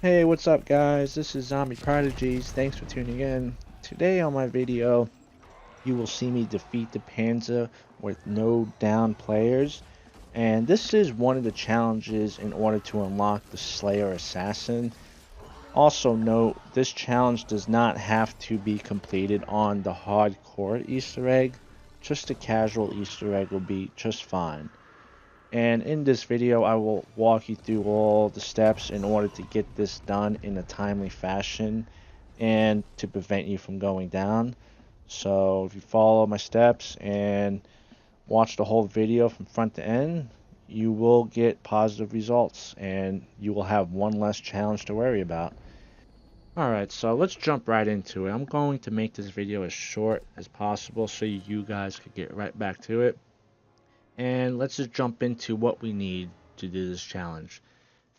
Hey, what's up guys? This is Zombie Prodigies. Thanks for tuning in. Today on my video, you will see me defeat the Panzer with no down players. And this is one of the challenges in order to unlock the Slayer Assassin. Also note, this challenge does not have to be completed on the hardcore Easter egg. Just a casual Easter egg will be just fine. And in this video, I will walk you through all the steps in order to get this done in a timely fashion and to prevent you from going down. So if you follow my steps and watch the whole video from front to end, you will get positive results and you will have one less challenge to worry about. Alright, so let's jump right into it. I'm going to make this video as short as possible so you guys could get right back to it. And let's just jump into what we need to do this challenge.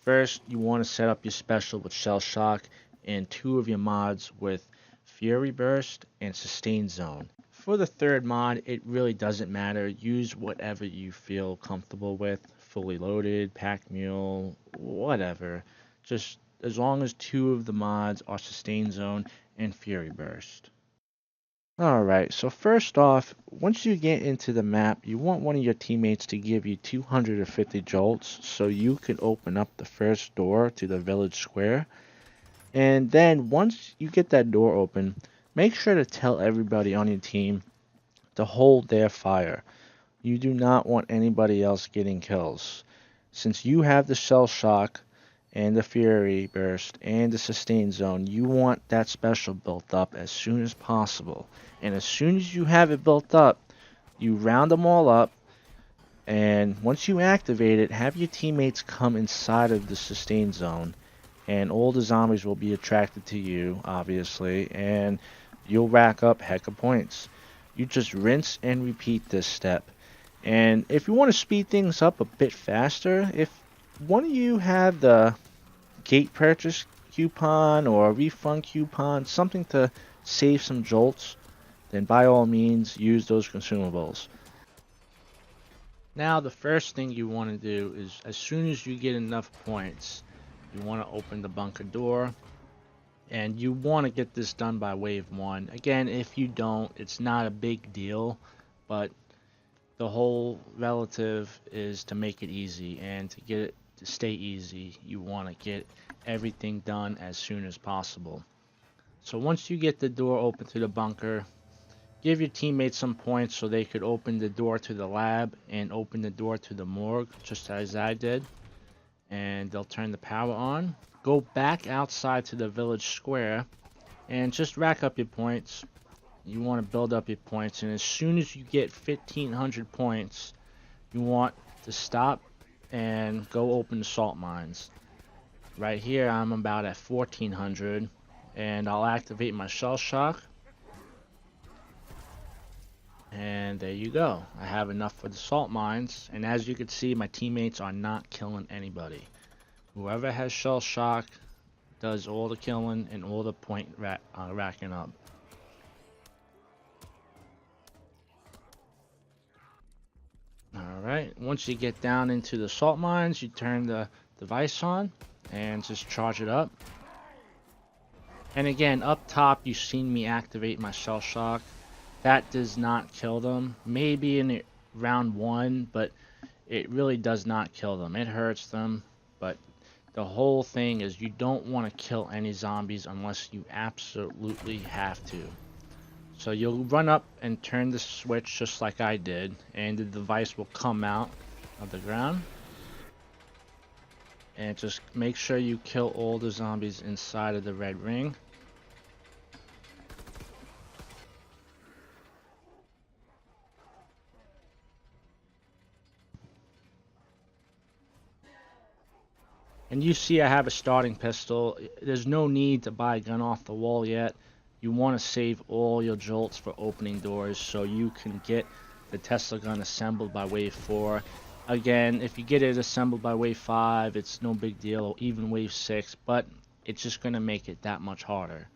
First, you want to set up your special with Shell Shock and two of your mods with Fury Burst and Sustain Zone. For the third mod, it really doesn't matter. Use whatever you feel comfortable with. Fully loaded, pack mule, whatever. Just as long as two of the mods are Sustain Zone and Fury Burst. Alright, so first off, once you get into the map, you want one of your teammates to give you 250 jolts so you can open up the first door to the village square. And then once you get that door open, make sure to tell everybody on your team to hold their fire. You do not want anybody else getting kills. Since you have the shell shock and the fury burst and the sustain zone, you want that special built up as soon as possible. And as soon as you have it built up, you round them all up, and once you activate it, have your teammates come inside of the sustain zone, and all the zombies will be attracted to you, obviously, and you'll rack up heck of points. You just rinse and repeat this step. And if you want to speed things up a bit faster, if one of you have the gate purchase coupon or a refund coupon, something to save some jolts, then by all means use those consumables. Now the first thing you want to do is, as soon as you get enough points, you want to open the bunker door, and you want to get this done by wave 1. Again, if you don't, it's not a big deal, but the whole relative is to make it easy, and to get it to stay easy, you want to get everything done as soon as possible. So once you get the door open to the bunker, give your teammates some points so they could open the door to the lab and open the door to the morgue, just as I did. And they'll turn the power on. Go back outside to the village square and just rack up your points. You want to build up your points, and as soon as you get 1500 points, you want to stop and go open the salt mines. Right here I'm about at 1400, and I'll activate my shell shock, and there you go. I have enough for the salt mines, and as you can see, my teammates are not killing anybody. Whoever has shell shock does all the killing and all the point racking up. Alright, once you get down into the salt mines, you turn the device on and just charge it up. And again, up top, you've seen me activate my shell shock. That does not kill them. Maybe in round 1, but it really does not kill them. It hurts them, but the whole thing is you don't want to kill any zombies unless you absolutely have to. So you'll run up and turn the switch just like I did, and the device will come out of the ground. And just make sure you kill all the zombies inside of the red ring. And you see I have a starting pistol. There's no need to buy a gun off the wall yet. You want to save all your jolts for opening doors so you can get the Tesla gun assembled by wave 4. Again, if you get it assembled by wave 5, it's no big deal, or even wave 6, but it's just going to make it that much harder.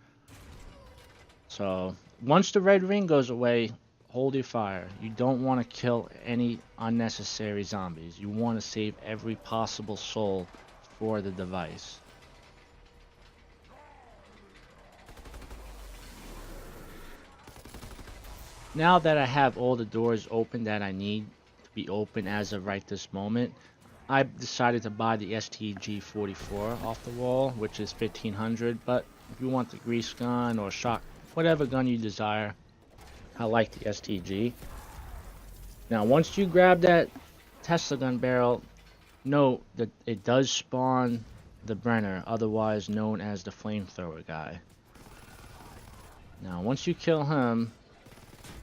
So once the red ring goes away, hold your fire. You don't want to kill any unnecessary zombies. You want to save every possible soul for the device. Now that I have all the doors open that I need to be open as of right this moment, I decided to buy the STG-44 off the wall, which is 1500, but if you want the grease gun or shock, whatever gun you desire, I like the STG. Now once you grab that Tesla gun barrel, note that it does spawn the Brenner, otherwise known as the flamethrower guy. Now once you kill him,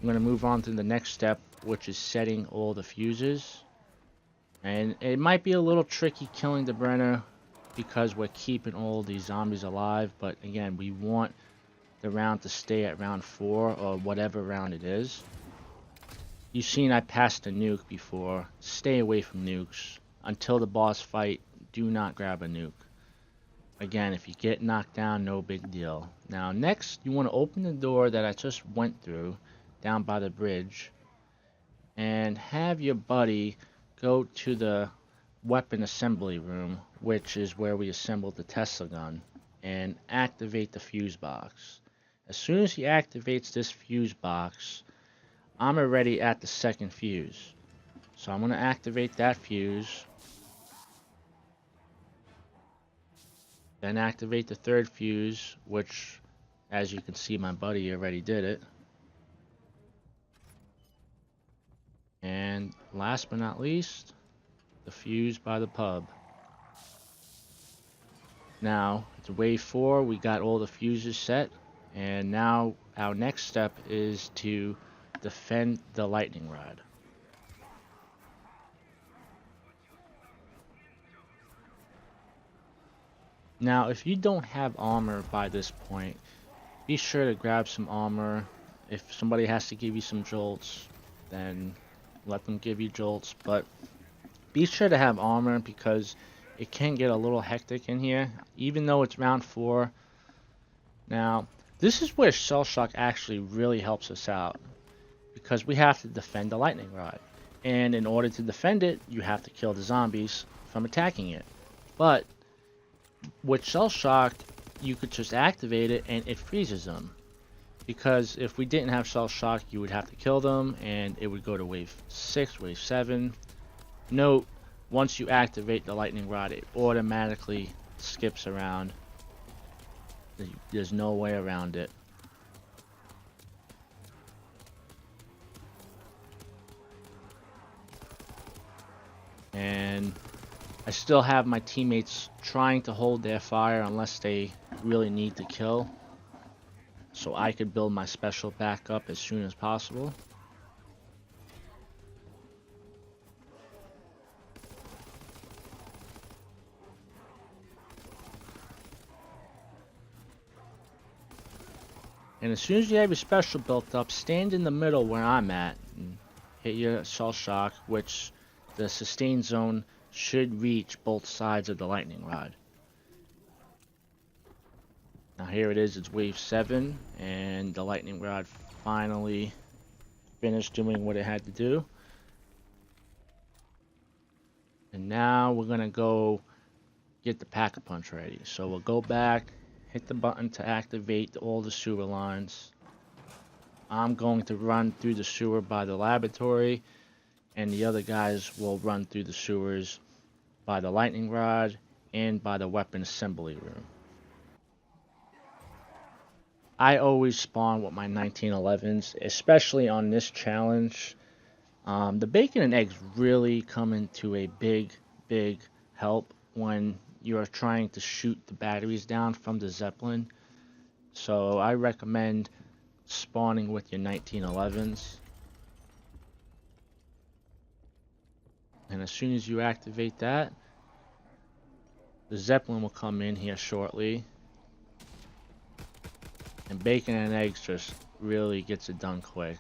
I'm going to move on to the next step, which is setting all the fuses. And it might be a little tricky killing the Brenner because we're keeping all these zombies alive, but again, we want the round to stay at round 4 or whatever round it is. You've seen I passed a nuke before. Stay away from nukes. Until the boss fight, do not grab a nuke. Again, if you get knocked down, no big deal. Now next, you want to open the door that I just went through down by the bridge and have your buddy go to the weapon assembly room, which is where we assembled the Tesla gun, and activate the fuse box. As soon as he activates this fuse box, I'm already at the second fuse. So I'm going to activate that fuse, then activate the third fuse, which, as you can see, my buddy already did it. And last but not least, the fuse by the pub. Now, it's wave 4, we got all the fuses set, and now our next step is to defend the lightning rod. Now, if you don't have armor by this point, be sure to grab some armor. If somebody has to give you some jolts, then let them give you jolts, but be sure to have armor because it can get a little hectic in here, even though it's round 4. Now, this is where Shell Shock actually really helps us out, because we have to defend the lightning rod. And in order to defend it, you have to kill the zombies from attacking it. But with Shell Shock, you could just activate it and it freezes them. Because if we didn't have Shell Shock, you would have to kill them and it would go to wave 6, wave 7. Note, once you activate the lightning rod, it automatically skips around. There's no way around it. And I still have my teammates trying to hold their fire unless they really need to kill, so I could build my special back up as soon as possible. And as soon as you have your special built up, stand in the middle where I'm at and hit your Shell Shock, which the sustain zone should reach both sides of the lightning rod. Now here it is, it's wave 7, and the lightning rod finally finished doing what it had to do. And now we're gonna go get the Pack-a-Punch ready. So we'll go back, hit the button to activate all the sewer lines. I'm going to run through the sewer by the laboratory, and the other guys will run through the sewers by the lightning rod and by the weapon assembly room. I always spawn with my 1911s, especially on this challenge. The bacon and eggs really come into a big help when you're trying to shoot the batteries down from the Zeppelin. So I recommend spawning with your 1911s. And as soon as you activate that, the Zeppelin will come in here shortly. And bacon and eggs just really gets it done quick.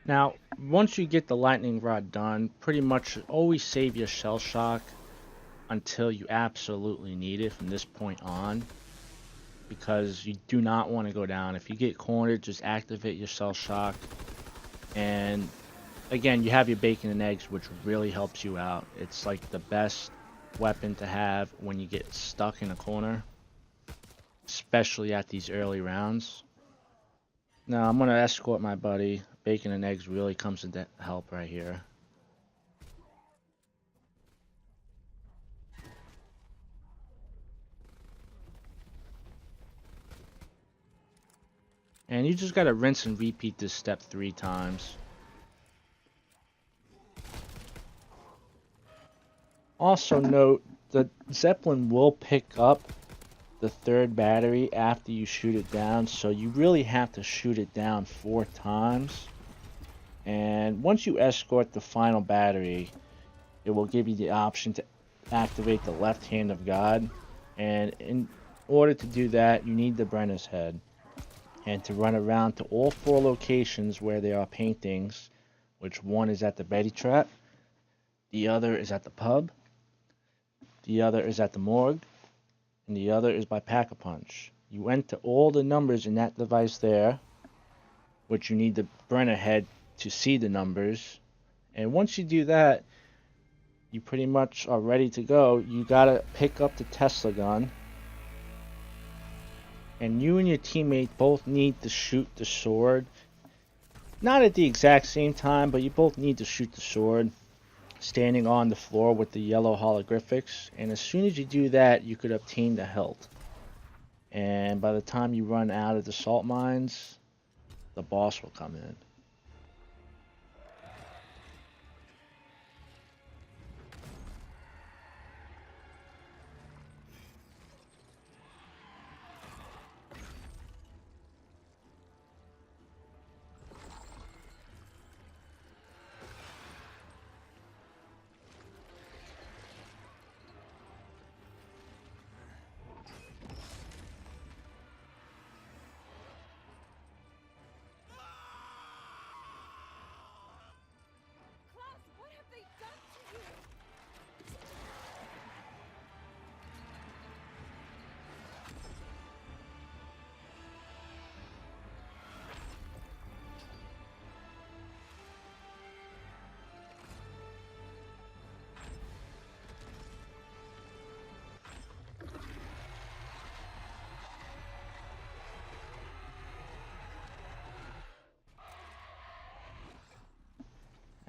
Now, once you get the lightning rod done, pretty much always save your Shell Shock until you absolutely need it from this point on, because you do not want to go down. If you get cornered, just activate your cell shock. And again, you have your bacon and eggs, which really helps you out. It's like the best weapon to have when you get stuck in a corner, especially at these early rounds. Now I'm gonna escort my buddy. Bacon and eggs really comes into help right here. And you just gotta rinse and repeat this step 3 times. Also note, the Zeppelin will pick up the 3rd battery after you shoot it down, so you really have to shoot it down 4 times. And once you escort the final battery, it will give you the option to activate the left hand of God. And in order to do that, you need the Brenner's Head. And to run around to all 4 locations where there are paintings, which one is at the Betty Trap, the other is at the pub, the other is at the morgue, and the other is by Pack-a-Punch. You enter all the numbers in that device there, which you need the Brenner Head to see the numbers. And once you do that, you pretty much are ready to go. You gotta pick up the Tesla gun. And you and your teammate both need to shoot the sword. Not at the exact same time, but you both need to shoot the sword, standing on the floor with the yellow holographics. And as soon as you do that, you could obtain the hilt. And by the time you run out of the salt mines, the boss will come in.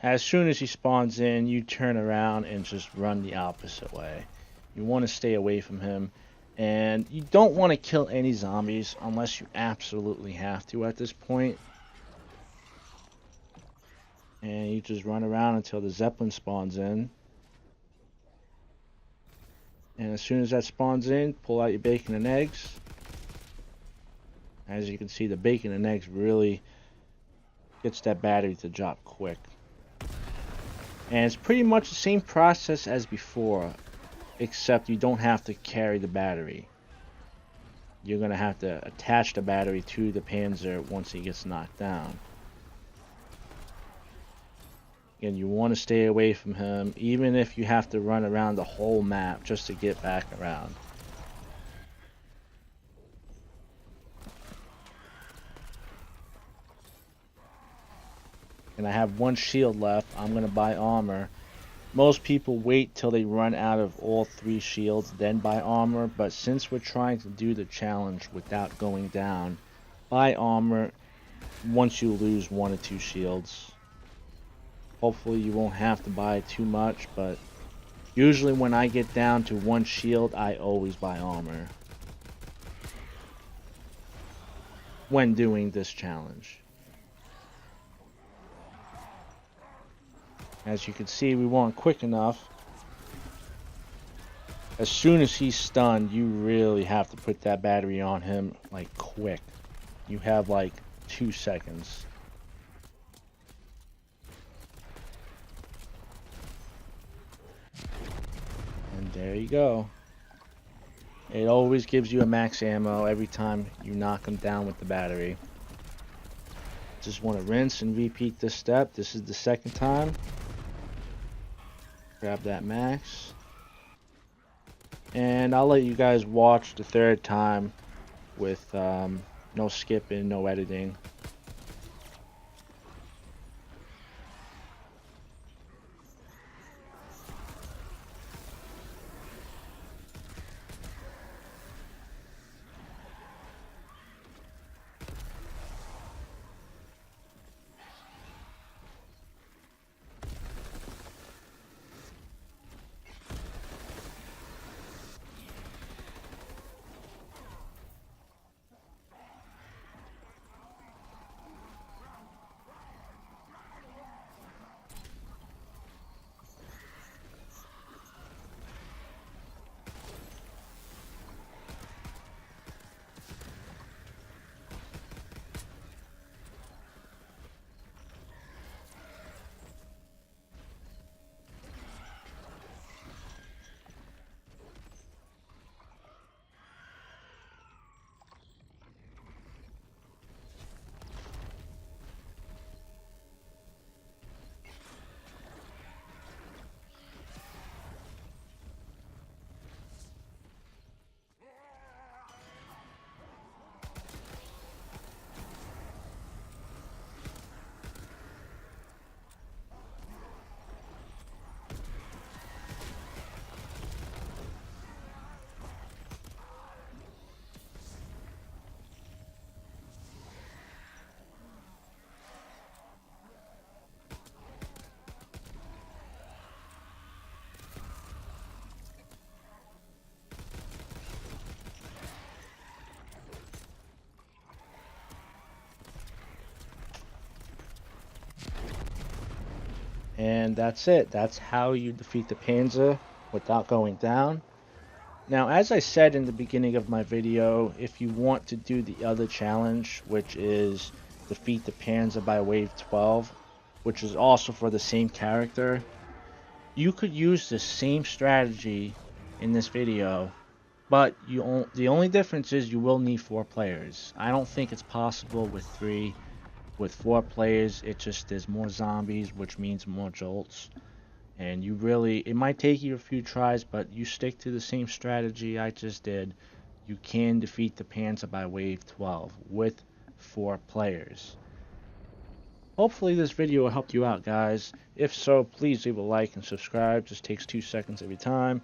As soon as he spawns in, you turn around and just run the opposite way. You want to stay away from him, and you don't want to kill any zombies unless you absolutely have to at this point. And you just run around until the Zeppelin spawns in. And as soon as that spawns in, pull out your bacon and eggs. As you can see, the bacon and eggs really gets that battery to drop quick. And it's pretty much the same process as before, except you don't have to carry the battery. You're going to have to attach the battery to the Panzer once he gets knocked down. And you want to stay away from him, even if you have to run around the whole map just to get back around. And I have 1 shield left. I'm going to buy armor. Most people wait till they run out of all 3 shields, then buy armor. But since we're trying to do the challenge without going down, buy armor once you lose 1 or 2 shields. Hopefully you won't have to buy too much, but usually when I get down to 1 shield, I always buy armor when doing this challenge. As you can see, we weren't quick enough. As soon as he's stunned, you really have to put that battery on him, like, quick. You have, like, 2 seconds. And there you go. It always gives you a max ammo every time you knock him down with the battery. Just want to rinse and repeat this step. This is the 2nd time. Grab that max. And I'll let you guys watch the third time with no skipping, no editing. And that's it. That's how you defeat the Panzer without going down. Now, as I said in the beginning of my video, if you want to do the other challenge, which is defeat the Panzer by wave 12, which is also for the same character, you could use the same strategy in this video, but the only difference is you will need 4 players. I don't think it's possible with 3. With 4 players, it just there's more zombies, which means more jolts. And it might take you a few tries, but you stick to the same strategy I just did. You can defeat the Panzer by wave 12 with 4 players. Hopefully this video helped you out, guys. If so, please leave a like and subscribe. Just takes 2 seconds every time.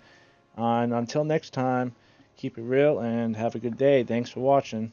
And until next time, keep it real and have a good day. Thanks for watching.